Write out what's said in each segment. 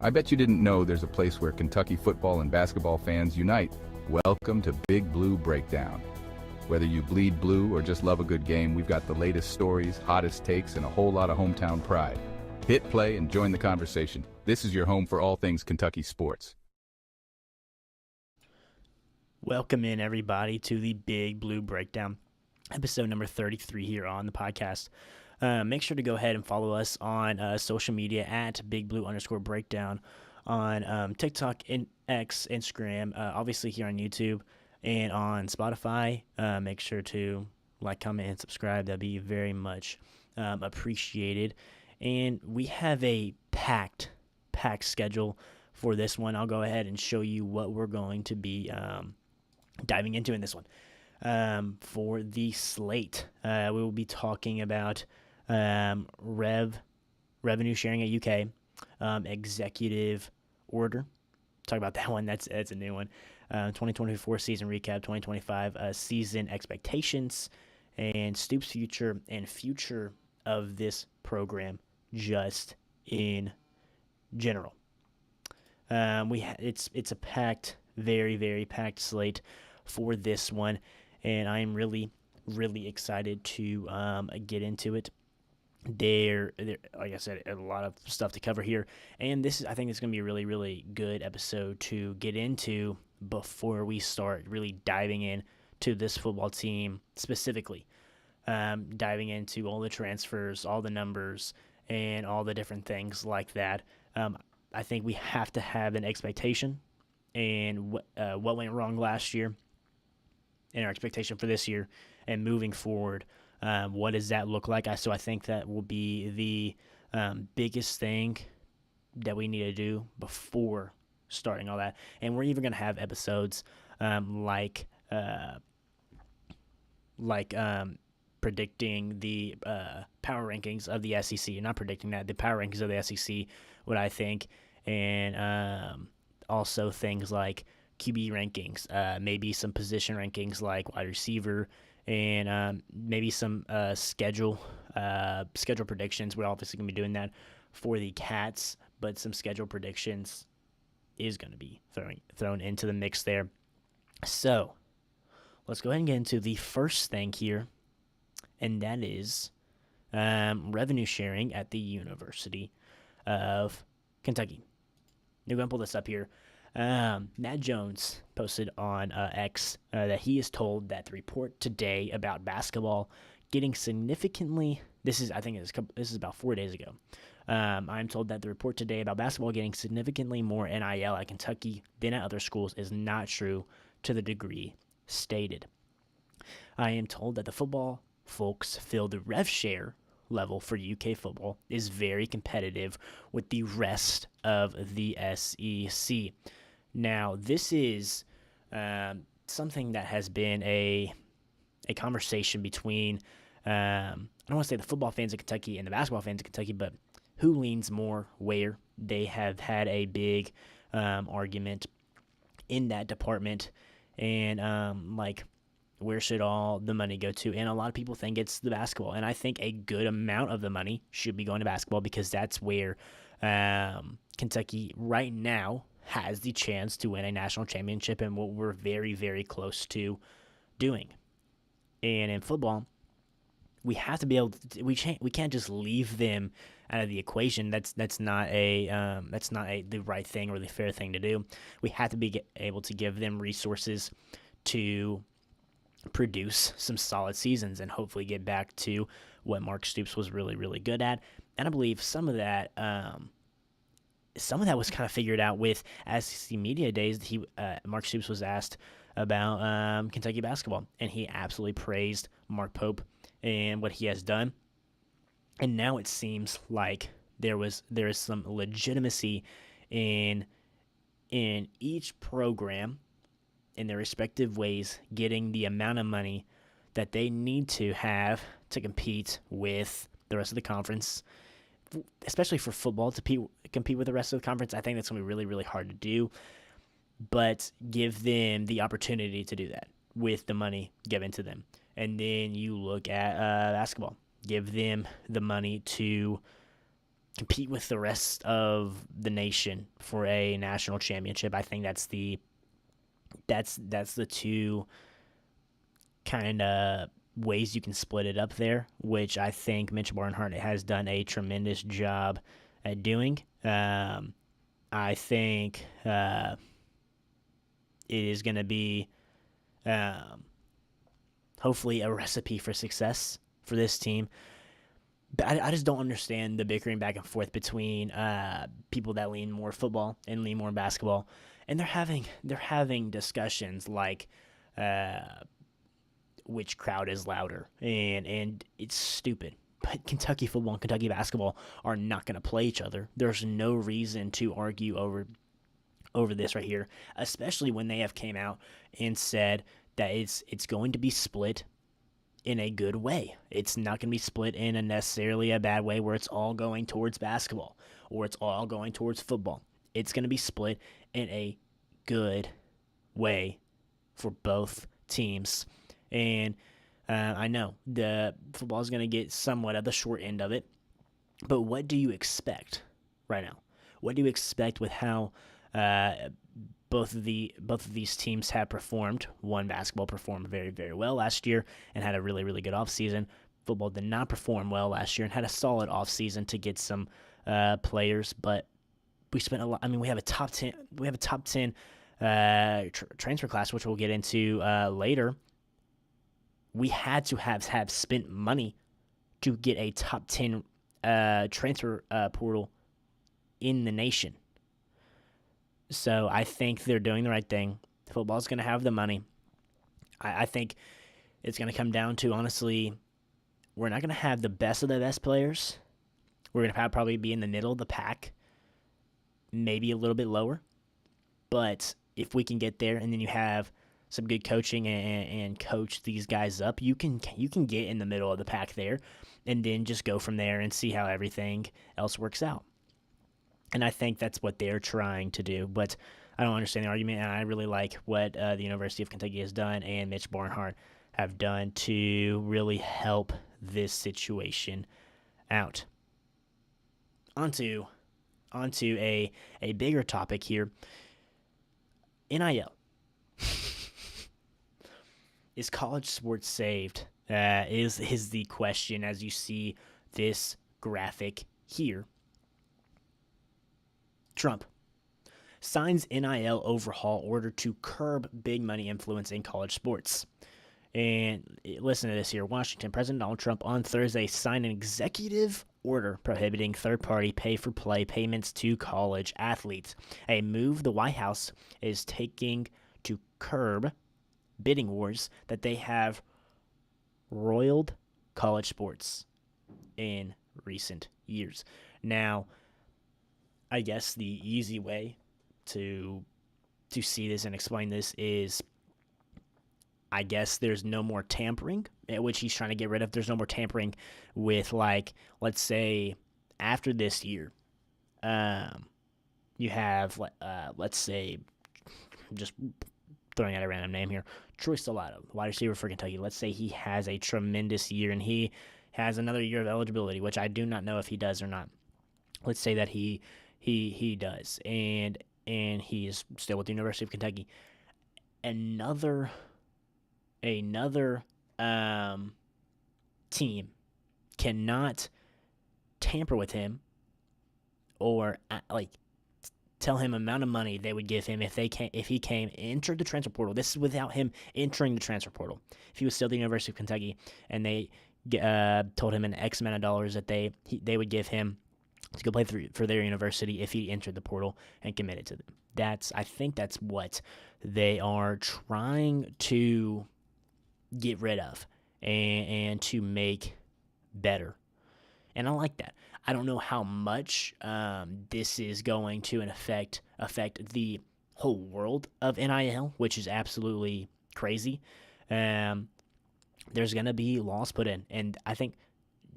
I bet you didn't know there's a place where Kentucky football and basketball fans unite. Welcome to Big Blue Breakdown. Whether you bleed blue or just love a good game, we've got the latest stories, hottest takes, and a whole lot of hometown pride. Hit play and join the conversation. This is your home for all things Kentucky sports. Welcome in, everybody, to the Big Blue Breakdown, episode number 33 here on the podcast. Make sure to go ahead and follow us on social media at BigBlue_Breakdown on TikTok, and X, Instagram, obviously here on YouTube and on Spotify. Make sure to like, comment, and subscribe. That'd be very much appreciated. And we have a packed schedule for this one. I'll go ahead and show you what we're going to be diving into in this one. For the slate, we will be talking about revenue sharing at UK, executive order. Talk about that one. That's a new one. 2024 season recap, 2025 season expectations, and Stoops future and future of this program just in general. It's a packed, very, very packed slate for this one, and I'm really excited to get into it. There, like I said, a lot of stuff to cover here, and I think it's going to be a really, really good episode to get into before we start really diving in to this football team specifically, diving into all the transfers, all the numbers, and all the different things like that. I think we have to have an expectation and what went wrong last year and our expectation for this year and moving forward. What does that look like? So I think that will be the biggest thing that we need to do before starting all that. And we're even going to have episodes like predicting the power rankings of the SEC. Not predicting that, the power rankings of the SEC, what I think, and also things like QB rankings, maybe some position rankings like wide receiver, and maybe some schedule predictions. We're obviously going to be doing that for the Cats, but some schedule predictions is going to be thrown into the mix there. So let's go ahead and get into the first thing here, and that is revenue sharing at the University of Kentucky. We're going to pull this up here. Matt Jones posted on X that he is told that the report today about basketball getting significantly, this is about 4 days ago. I'm told that the report today about basketball getting significantly more NIL at Kentucky than at other schools is not true to the degree stated. I am told that the football folks feel the rev share level for UK football is very competitive with the rest of the SEC. Now, this is something that has been a conversation between, I don't want to say the football fans of Kentucky and the basketball fans of Kentucky, but who leans more where. They have had a big argument in that department, and where should all the money go to? And a lot of people think it's the basketball, and I think a good amount of the money should be going to basketball because that's where Kentucky right now has the chance to win a national championship, and what we're very, very close to doing. And in football, we have to be able to, we can't just leave them out of the equation. That's not the right thing or the fair thing to do. We have to be able to give them resources to produce some solid seasons and hopefully get back to what Mark Stoops was really, really good at. And I believe some of that was kind of figured out with SEC Media Days. Mark Stoops was asked about Kentucky basketball, and he absolutely praised Mark Pope and what he has done. And now it seems like there is some legitimacy in each program in their respective ways getting the amount of money that they need to have to compete with the rest of the conference, especially for football to compete with the rest of the conference. I think that's going to be really, really hard to do, but give them the opportunity to do that with the money given to them. And then you look at basketball, give them the money to compete with the rest of the nation for a national championship. I think that's the two kind of ways you can split it up there, which I think Mitch Barnhart has done a tremendous job at doing. I think it is going to be hopefully a recipe for success for this team. But I just don't understand the bickering back and forth between people that lean more football and lean more basketball, and they're having discussions like which crowd is louder, and it's stupid. But Kentucky football and Kentucky basketball are not going to play each other. There's no reason to argue over this right here, especially when they have came out and said that it's going to be split in a good way. It's not going to be split in a necessarily a bad way where it's all going towards basketball or it's all going towards football. It's going to be split in a good way for both teams. And I know the football is going to get somewhat of the short end of it, but what do you expect right now? What do you expect with how both of these teams have performed? One, basketball performed very, very well last year and had a really, really good offseason. Football did not perform well last year and had a solid offseason to get some players, but we spent a lot. I mean, we have a top 10 transfer class, which we'll get into later. We had to have spent money to get a top 10 transfer portal in the nation. So I think they're doing the right thing. Football's going to have the money. I think it's going to come down to, honestly, we're not going to have the best of the best players. We're going to probably be in the middle of the pack, maybe a little bit lower. But if we can get there and then you have some good coaching and coach these guys up, you can get in the middle of the pack there and then just go from there and see how everything else works out. And I think that's what they're trying to do. But I don't understand the argument, and I really like what the University of Kentucky has done and Mitch Barnhart have done to really help this situation out. Onto a bigger topic here. NIL. Is college sports saved? Is the question as you see this graphic here. Trump signs NIL overhaul order to curb big money influence in college sports. And listen to this here. Washington, President Donald Trump on Thursday signed an executive order prohibiting third-party pay-for-play payments to college athletes, a move the White House is taking to curb bidding wars that they have roiled college sports in recent years. Now, I guess the easy way to see this and explain this is, I guess there's no more tampering, which he's trying to get rid of. There's no more tampering with, like, let's say after this year, you have, let's say, just throwing out a random name here, Troy Stellato, wide receiver for Kentucky. Let's say he has a tremendous year and he has another year of eligibility, which I do not know if he does or not. Let's say that he does, and he is still with the University of Kentucky. Another team cannot tamper with him or tell him amount of money they would give him if he entered the transfer portal. This is without him entering the transfer portal. If he was still at the University of Kentucky and they told him an X amount of dollars that they would give him to go play for their university if he entered the portal and committed to them. I think that's what they are trying to get rid of and to make better. And I like that. I don't know how much this is going to affect the whole world of NIL, which is absolutely crazy. There's going to be laws put in, and I think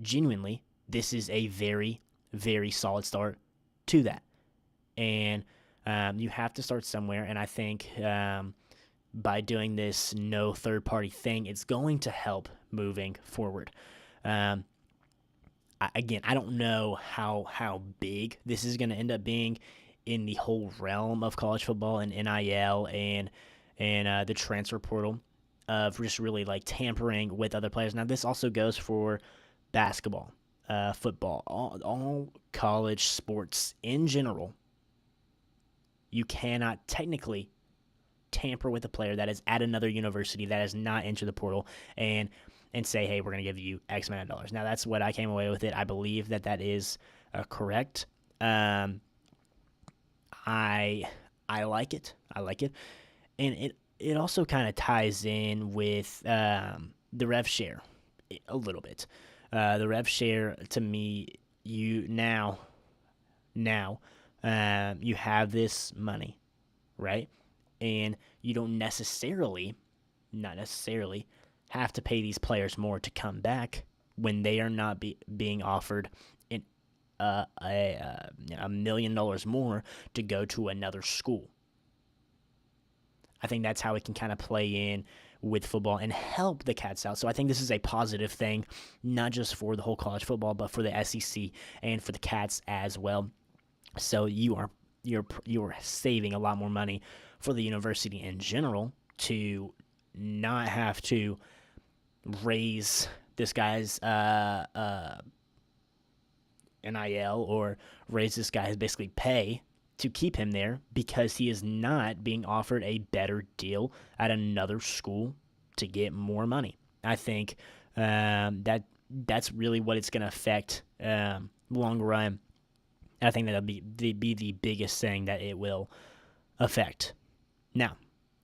genuinely this is a very, very solid start to that. And you have to start somewhere, and I think by doing this no third-party thing, it's going to help moving forward. again, I don't know how big this is going to end up being in the whole realm of college football and NIL and the transfer portal of just really like tampering with other players. Now, this also goes for basketball, football, all college sports in general. You cannot technically tamper with a player that is at another university that is not into the portal and say, hey, we're going to give you X amount of dollars. Now, that's what I came away with it. I believe that is correct. I like it. I like it. And it also kind of ties in with the rev share a little bit. The rev share, to me, you have this money, right? And you don't not necessarily, have to pay these players more to come back when they are not being offered $1 million more to go to another school. I think that's how it can kind of play in with football and help the Cats out. So I think this is a positive thing, not just for the whole college football, but for the SEC and for the Cats as well. So you're saving a lot more money for the university in general to not have to raise this guy's NIL or raise this guy's basically pay to keep him there because he is not being offered a better deal at another school to get more money. I think that's really what it's going to affect long run. I think that'll be the biggest thing that it will affect. Now,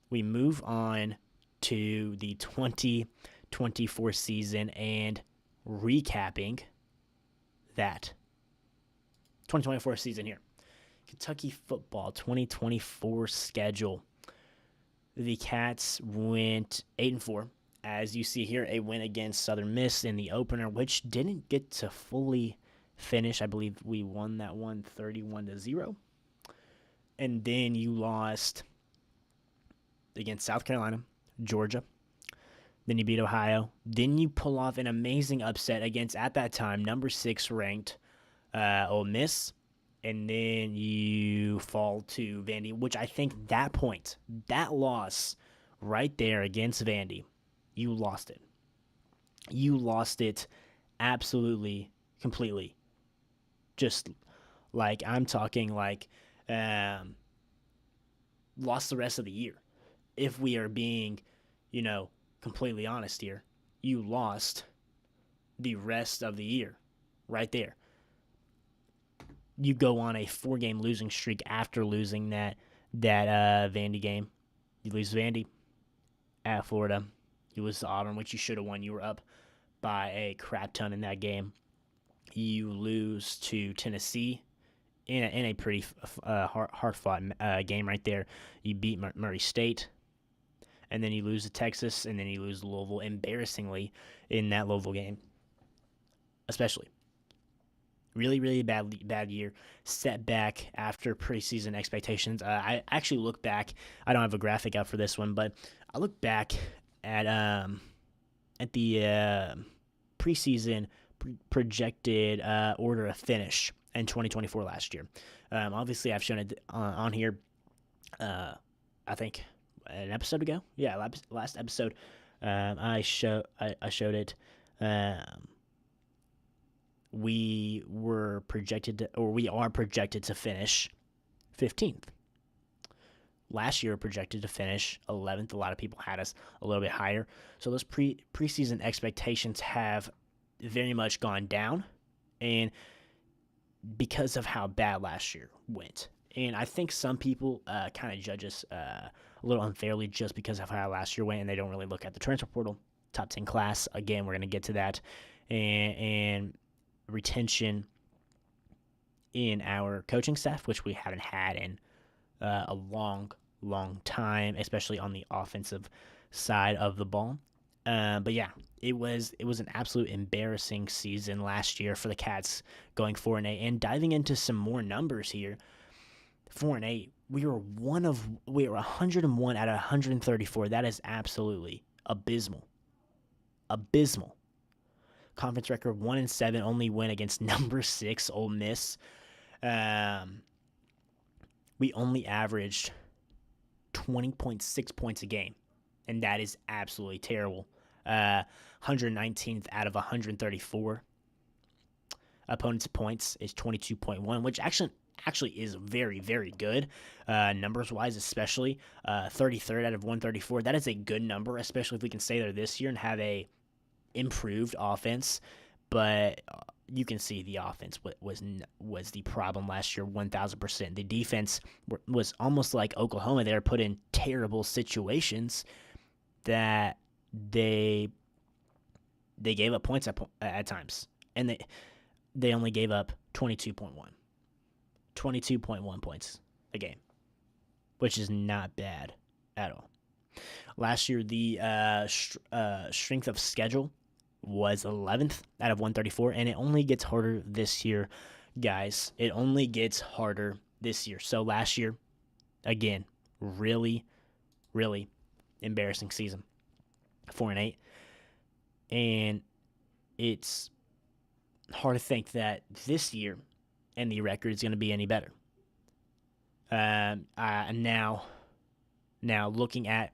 we move on to the 2024 season and recapping that 2024 season here. Kentucky football 2024 schedule. The Cats went 8-4. As you see here, a win against Southern Miss in the opener, which didn't get to fully finish. I believe we won that one 31-0. And then you lost against South Carolina, Georgia. Then you beat Ohio. Then you pull off an amazing upset against, at that time, number 6 ranked Ole Miss. And then you fall to Vandy, which I think that loss right there against Vandy, you lost it. You lost it absolutely, completely. Just like, I'm talking like lost the rest of the year. If we are being, completely honest here, you lost the rest of the year right there. You go on a 4-game losing streak after losing that Vandy game. You lose Vandy at Florida. You lose to Auburn, which you should have won. You were up by a crap ton in that game. You lose to Tennessee in a pretty hard-fought game right there. You beat Murray State, and then you lose to Texas, and then you lose to Louisville embarrassingly in that Louisville game, especially. Really, really bad year. Setback after preseason expectations. I actually look back. I don't have a graphic out for this one, but I look back at the preseason projected order of finish in 2024 last year. Obviously, I've shown it on here. I think an episode ago. Yeah, last episode. I showed it. We are projected to finish 15th. Last year, projected to finish 11th. A lot of people had us a little bit higher. So those preseason expectations have very much gone down, and because of how bad last year went. And I think some people kind of judge us a little unfairly just because of how last year went, and they don't really look at the transfer portal, top 10 class. Again, we're going to get to that. And retention in our coaching staff, which we haven't had in a long time, especially on the offensive side of the ball. But yeah, it was an absolute embarrassing season last year for the Cats going 4-8. And diving into some more numbers here, 4-8, we were 101 out of 134. That is absolutely abysmal. conference record 1-7, only win against number 6 Ole Miss. We only averaged 20.6 points a game, and that is absolutely terrible. 119th out of 134 opponents' points is 22.1, which actually is very, very good, numbers-wise especially. 33rd out of 134, that is a good number, especially if we can stay there this year and have a improved offense. But you can see the offense was the problem last year, 1,000%. The defense was almost like Oklahoma. They were put in terrible situations that they gave up points at times, and they only gave up 22.1 points a game, which is not bad at all. Last year, the strength of schedule was 11th out of 134, and it only gets harder this year, guys. It only gets harder this year. So last year, again, really, really embarrassing season, 4-8, and it's hard to think that this year and the record is going to be any better. Now looking at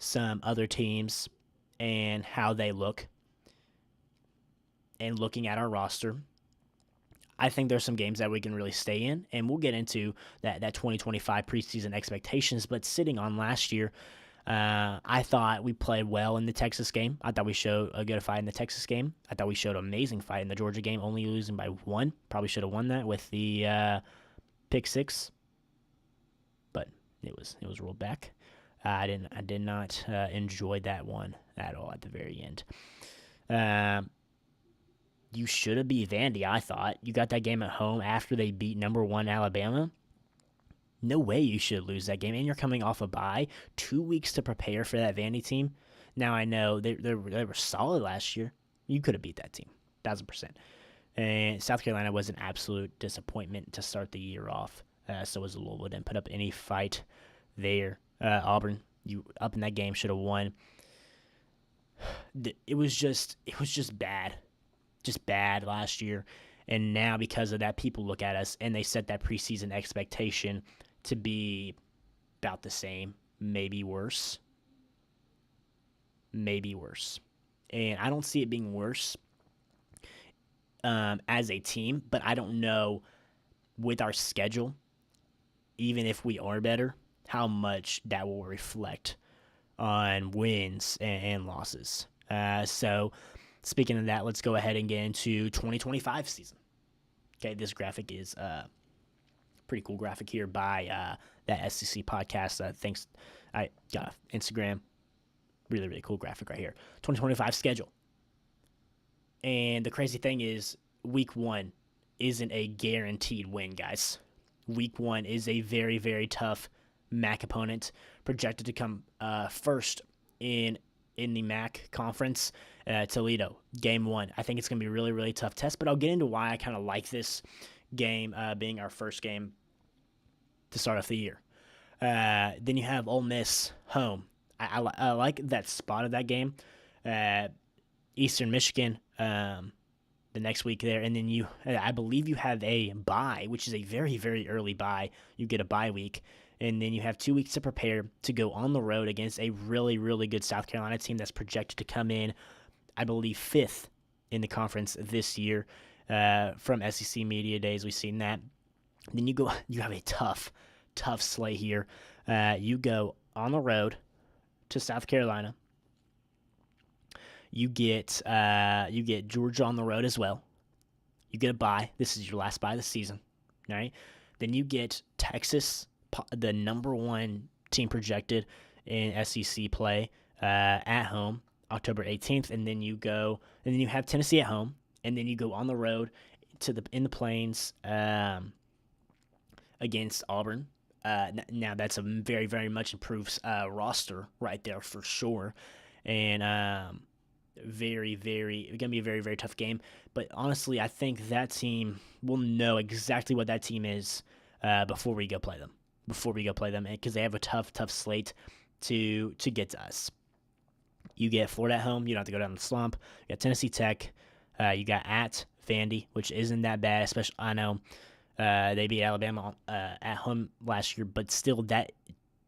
some other teams and how they look, and looking at our roster, I think there's some games that we can really stay in, and we'll get into that 2025 preseason expectations. But sitting on last year, I thought we played well in the Texas game. I thought we showed a good fight in the Texas game. I thought we showed an amazing fight in the Georgia game, only losing by 1. Probably should have won that with the pick 6, but it was rolled back. I did not enjoy that one at all at the very end. You should have beat Vandy, I thought. You got that game at home after they beat number 1 Alabama. No way you should lose that game. And you're coming off a bye. 2 weeks to prepare for that Vandy team. Now, I know they were solid last year. You could have beat that team, 1,000%. And South Carolina was an absolute disappointment to start the year off. So was Louisville. Didn't put up any fight there. Auburn, you up in that game, should have won. It was just bad. Just bad last year, and now because of that, people look at us and they set that preseason expectation to be about the same, maybe worse, and I don't see it being worse as a team, but I don't know with our schedule, even if we are better, how much that will reflect on wins and losses. So speaking of that, let's go ahead and get into 2025 season. Okay, this graphic is pretty cool graphic here by that SEC podcast. Thanks, I got Instagram. Really, really cool graphic right here. 2025 schedule. And the crazy thing is, week 1 isn't a guaranteed win, guys. Week 1 is a very, very tough MAC opponent, projected to come first in the MAC conference. Toledo, game 1. I think it's going to be a really, really tough test, but I'll get into why I kind of like this game being our first game to start off the year. Then you have Ole Miss home. I like that spot of that game. Eastern Michigan the next week there, and then I believe you have a bye, which is a very, very early bye. You get a bye week. And then you have 2 weeks to prepare to go on the road against a really, really good South Carolina team that's projected to come in, I believe, 5th in the conference this year. From SEC Media Days, we've seen that. Then you have a tough slate here. You go on the road to South Carolina. You get Georgia on the road as well. You get a bye. This is your last bye of the season. All right. Then you get Texas, the number 1 team projected in SEC play, at home, October 18th, and then you have Tennessee at home, and then you go on the road in the Plains against Auburn. Now that's a very, very much improved roster right there for sure, and very, very going to be a very, very tough game. But honestly, I think that team will know exactly what that team is before we go play them. Because they have a tough slate to get to us. You get Florida at home. You don't have to go down the slump. You got Tennessee Tech, You got at Vandy, which isn't that bad. Especially, I know they beat Alabama at home last year, but still, that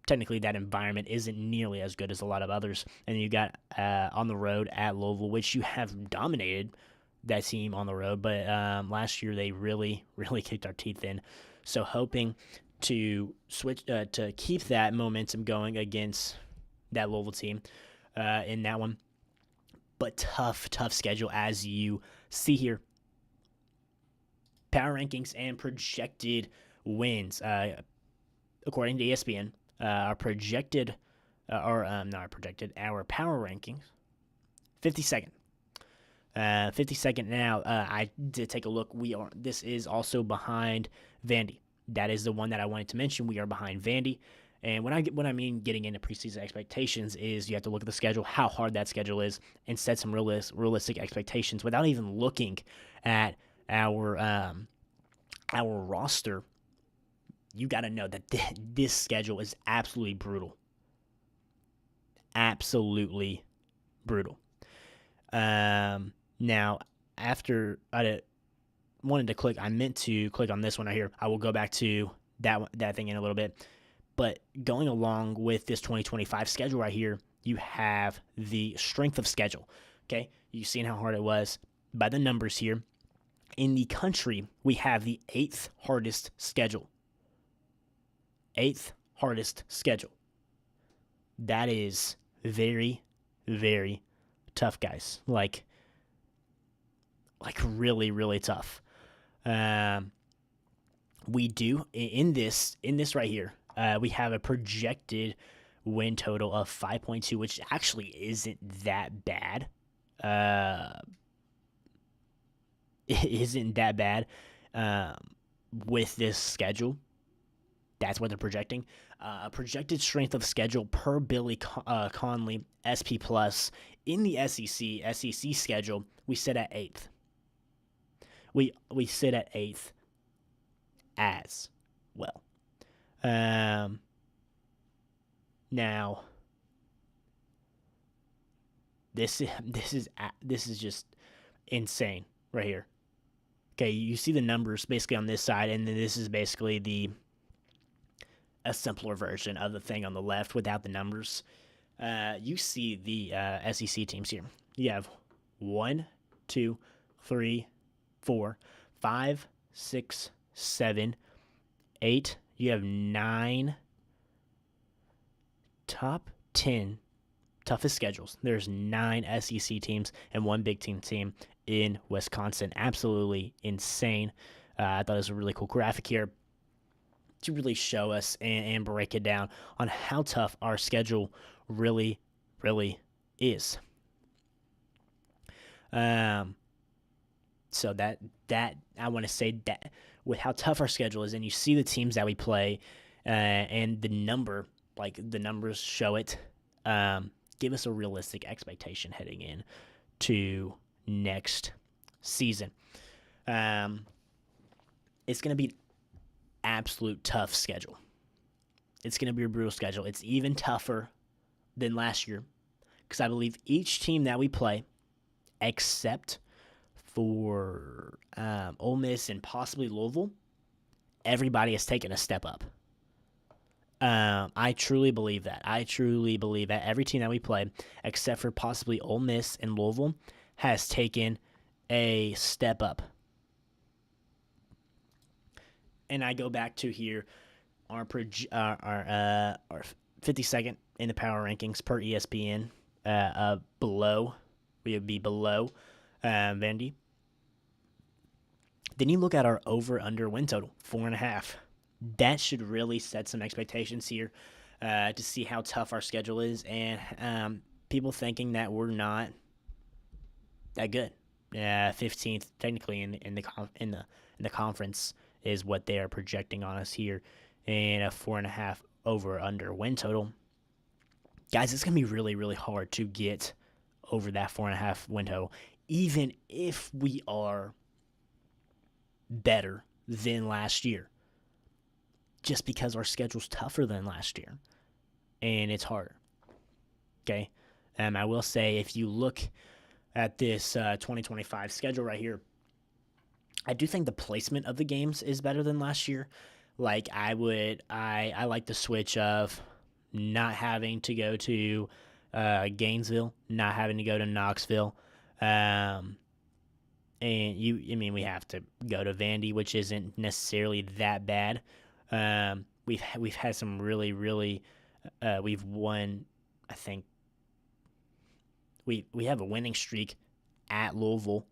technically that environment isn't nearly as good as a lot of others. And you got on the road at Louisville, which you have dominated that team on the road, but last year they really kicked our teeth in. So hoping to switch to keep that momentum going against that Louisville team in that one. But tough schedule, as you see here. Power rankings and projected wins. According to ESPN, our projected, our power rankings, 52nd. 52nd now. I did take a look. This is also behind Vandy. That is the one that I wanted to mention. We are behind Vandy. And when I mean getting into preseason expectations is you have to look at the schedule, how hard that schedule is, and set some realistic expectations without even looking at our roster. You got to know that this schedule is absolutely brutal. Absolutely brutal. Now, after I meant to click on this one right here. I will go back to that thing in a little bit. But going along with this 2025 schedule right here, you have the strength of schedule. Okay, you've seen how hard it was by the numbers here. In the country, we have the 8th hardest schedule. 8th hardest schedule. That is very, very tough, guys. Like really, really tough. We do in this right here. We have a projected win total of 5.2, which actually isn't that bad. It isn't that bad with this schedule. That's what they're projecting. A projected strength of schedule per Billy Conley, SP+, in the SEC schedule, we sit at 8th. We sit at 8th as well. Now, this is just insane right here. Okay, you see the numbers basically on this side, and then this is basically a simpler version of the thing on the left without the numbers. You see the SEC teams here. You have 1, 2, 3, 4, 5, 6, 7, 8. You have 9 top 10 toughest schedules. There's 9 SEC teams and 1 Big Ten team in Wisconsin. Absolutely insane. I thought it was a really cool graphic here to really show us and break it down on how tough our schedule really, really is. So that I want to say that with how tough our schedule is, and you see the teams that we play, and the numbers show it. Give us a realistic expectation heading in to next season. It's going to be an absolute tough schedule. It's going to be a brutal schedule. It's even tougher than last year because I believe each team that we play, except for Ole Miss and possibly Louisville, everybody has taken a step up. I truly believe that. Every team that we play, except for possibly Ole Miss and Louisville, has taken a step up. And I go back to here, our 52nd in the power rankings per ESPN. We would be below Vandy. Then you look at our over/under win total, 4.5. That should really set some expectations here to see how tough our schedule is, and people thinking that we're not that good. 15th technically in the conference is what they are projecting on us here, and a 4.5 over/under win total. Guys, it's gonna be really, really hard to get over that 4.5 win total, even if we are better than last year. Just because our schedule's tougher than last year, and it's harder. Okay, I will say if you look at this 2025 schedule right here, I do think the placement of the games is better than last year. Like I like the switch of not having to go to Gainesville, not having to go to Knoxville, um, and we have to go to Vandy, which isn't necessarily that bad. We've had some really we've won. I think we have a winning streak at Louisville.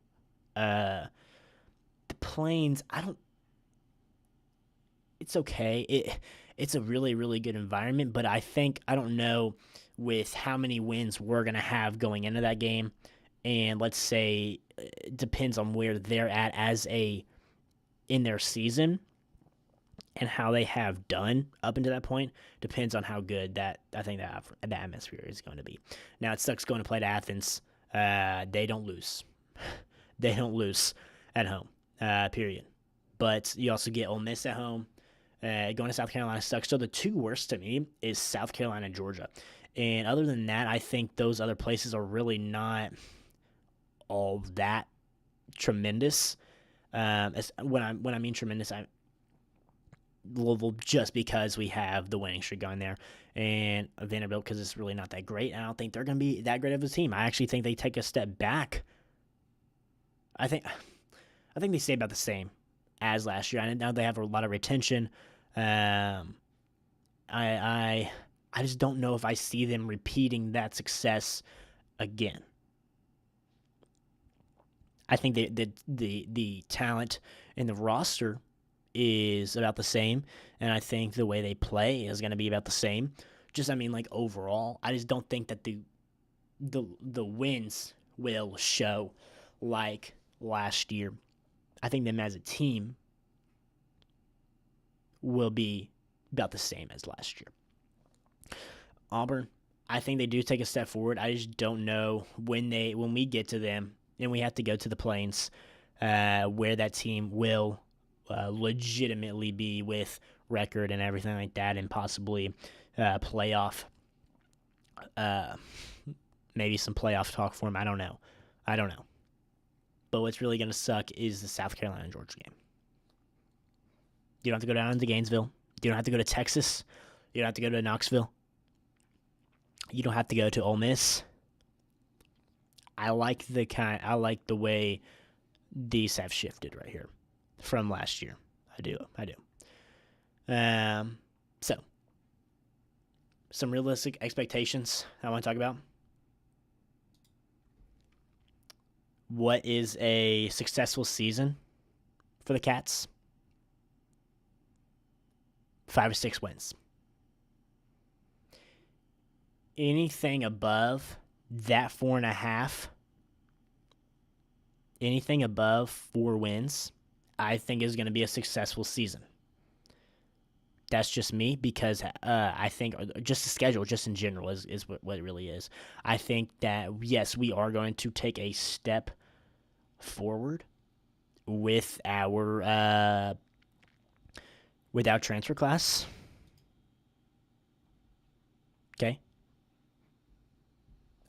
The Plains, I don't. It's okay. It's a really good environment, but I don't know with how many wins we're gonna have going into that game, and let's say it depends on where they're at in their season and how they have done up until that point depends on how good that I think that the atmosphere is going to be. Now it sucks going to play to Athens. They don't lose. They don't lose at home. Period. But you also get Ole Miss at home. Going to South Carolina sucks. So the two worst to me is South Carolina and Georgia. And other than that, I think those other places are really not all that tremendous. When I mean tremendous, I Louisville just because we have the winning streak going there, and Vanderbilt because it's really not that great. I don't think they're going to be that great of a team. I actually think they take a step back. I think they stay about the same as last year. I know they have a lot of retention. I just don't know if I see them repeating that success again. I think the talent in the roster is about the same, and I think the way they play is going to be about the same. Overall, I just don't think that the wins will show like last year. I think them as a team will be about the same as last year. Auburn, I think they do take a step forward. I just don't know when we get to them and we have to go to the Plains, where that team will legitimately be with record and everything like that, and possibly playoff, maybe some playoff talk for them. I don't know. But what's really going to suck is the South Carolina and Georgia game. You don't have to go down to Gainesville. You don't have to go to Texas. You don't have to go to Knoxville. You don't have to go to Ole Miss. I like the way these have shifted right here from last year. I do. So, some realistic expectations I want to talk about. What is a successful season for the Cats? 5 or 6 wins. Anything above that 4.5, anything above 4 wins, I think is going to be a successful season. That's just me, because I think just the schedule, just in general, is what it really is. I think that, yes, we are going to take a step forward with our transfer class. Okay.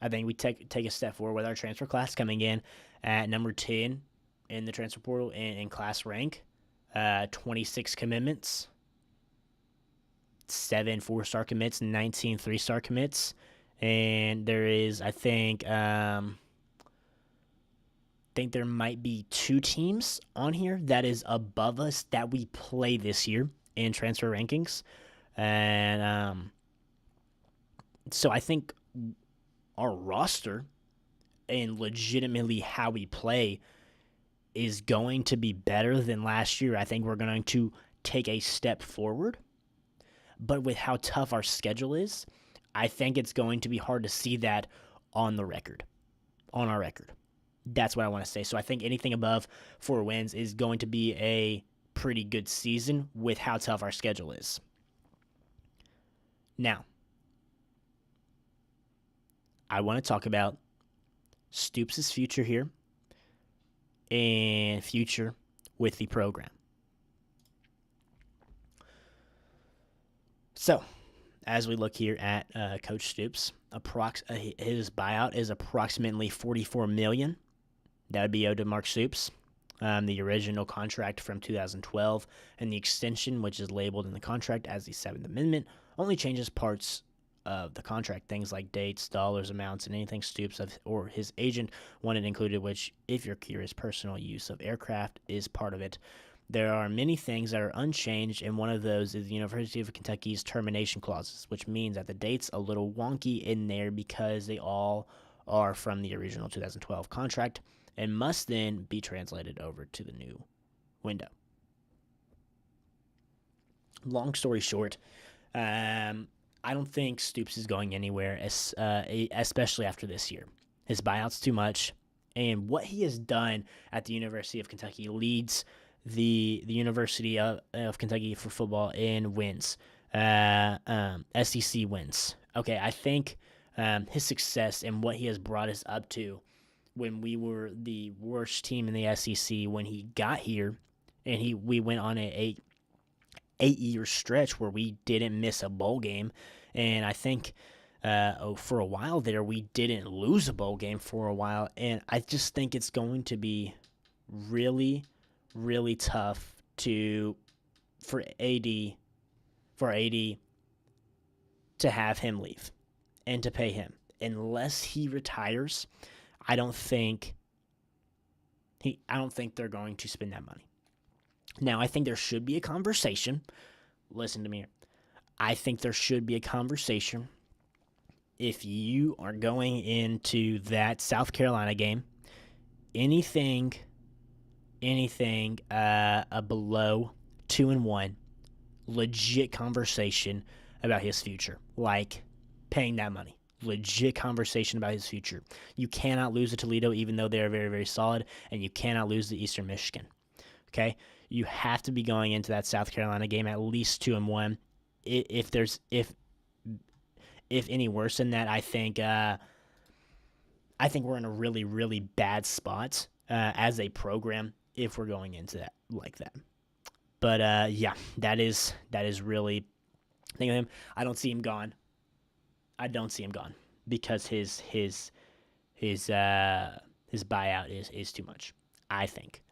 I think we take a step forward with our transfer class, coming in at number 10 in the transfer portal in class rank. 26 commitments, 7 4-star commits, 19 3-star commits, and there is, I think there might be 2 teams on here that is above us that we play this year in transfer rankings, and so I think our roster and legitimately how we play is going to be better than last year. I think we're going to take a step forward. But with how tough our schedule is, I think it's going to be hard to see that on our record. That's what I want to say. So I think anything above 4 wins is going to be a pretty good season with how tough our schedule is. Now, I want to talk about Stoops' future here and future with the program. So, as we look here at Coach Stoops, his buyout is approximately $44 million. That would be owed to Mark Stoops. The original contract from 2012 and the extension, which is labeled in the contract as the Seventh Amendment, only changes parts of the contract, things like dates, dollars, amounts, and anything Stoops or his agent wanted included, which, if you're curious, personal use of aircraft is part of it. There are many things that are unchanged, and one of those is the University of Kentucky's termination clauses, which means that the date's a little wonky in there because they all are from the original 2012 contract and must then be translated over to the new window. Long story short, I don't think Stoops is going anywhere, especially after this year. His buyout's too much, and what he has done at the University of Kentucky leads the University of Kentucky for football in wins, SEC wins. Okay, I think his success and what he has brought us up to when we were the worst team in the SEC when he got here, and we went on a 8-year stretch where we didn't miss a bowl game, and I think for a while there we didn't lose a bowl game for a while, and I just think it's going to be really, really tough for AD to have him leave and to pay him unless he retires. I don't think they're going to spend that money. Now, I think there should be a conversation. Listen to me here. I think there should be a conversation if you are going into that South Carolina game. Anything below 2-1, legit conversation about his future, like paying that money. Legit conversation about his future. You cannot lose to Toledo, even though they're very, very solid, and you cannot lose to Eastern Michigan. Okay, you have to be going into that South Carolina game at least 2-1. If any worse than that, I think we're in a really, really bad spot as a program if we're going into that like that. But yeah, that is really think of him. I don't see him gone because his buyout is too much, I think.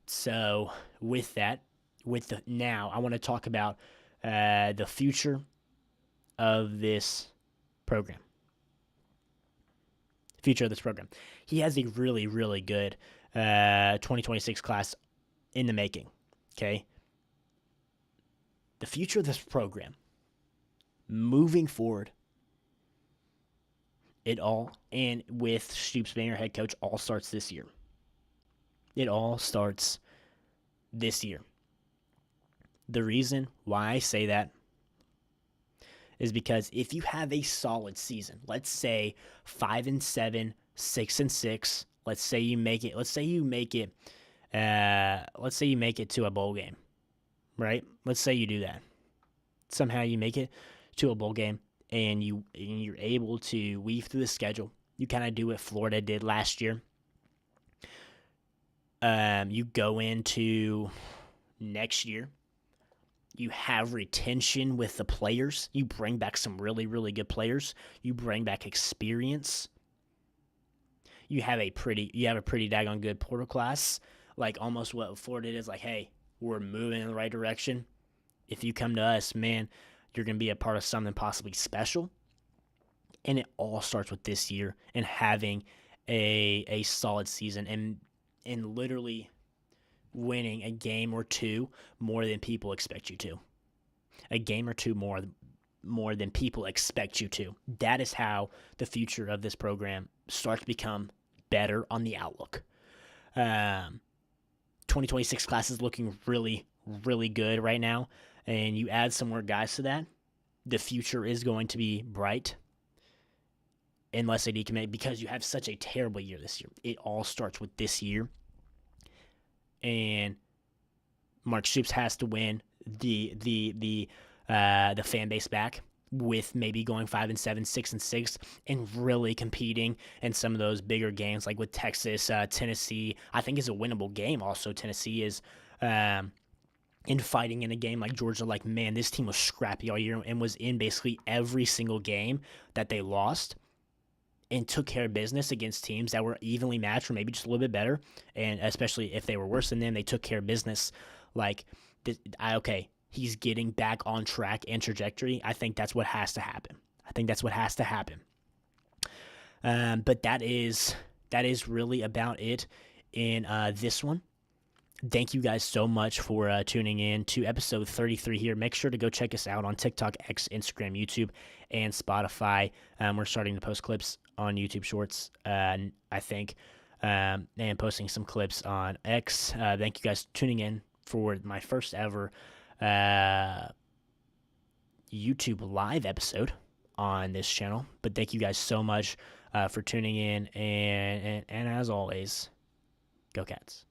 So with that, now I want to talk about the future of this program. He has a really, really good 2026 class in the making. Okay. The future of this program, moving forward, and with Stoops being our head coach, all starts this year. It all starts this year. The reason why I say that is because if you have a solid season, let's say 5-7, 6-6, let's say you make it to a bowl game, right? Let's say you do that. Somehow you make it to a bowl game and you're able to weave through the schedule. You kind of do what Florida did last year. You go into next year. You have retention with the players. You bring back some really, really good players. You bring back experience. You have a pretty daggone good portal class, like almost what Florida did is like, hey, we're moving in the right direction. If you come to us, man, you're going to be a part of something possibly special. And it all starts with this year and having a solid season and literally winning a game or two more than people expect you to. A game or two more than people expect you to. That is how the future of this program starts to become better on the outlook. 2026 class is looking really, really good right now. And you add some more guys to that, the future is going to be bright. Unless they decommit, because you have such a terrible year this year. It all starts with this year. And Mark Stoops has to win the fan base back with maybe going 5-7, 6-6, and really competing in some of those bigger games, like with Texas, Tennessee. I think is a winnable game. Also, Tennessee is. and fighting in a game like Georgia. Like, man, this team was scrappy all year and was in basically every single game that they lost and took care of business against teams that were evenly matched or maybe just a little bit better. And especially if they were worse than them, they took care of business. Like, okay, he's getting back on track and trajectory. I think that's what has to happen. But that is really about it in this one. Thank you guys so much for tuning in to episode 33 here. Make sure to go check us out on TikTok, X, Instagram, YouTube, and Spotify. We're starting to post clips on YouTube Shorts, I think, and posting some clips on X. Thank you guys for tuning in for my first ever YouTube live episode on this channel. But thank you guys so much for tuning in, and as always, go Cats.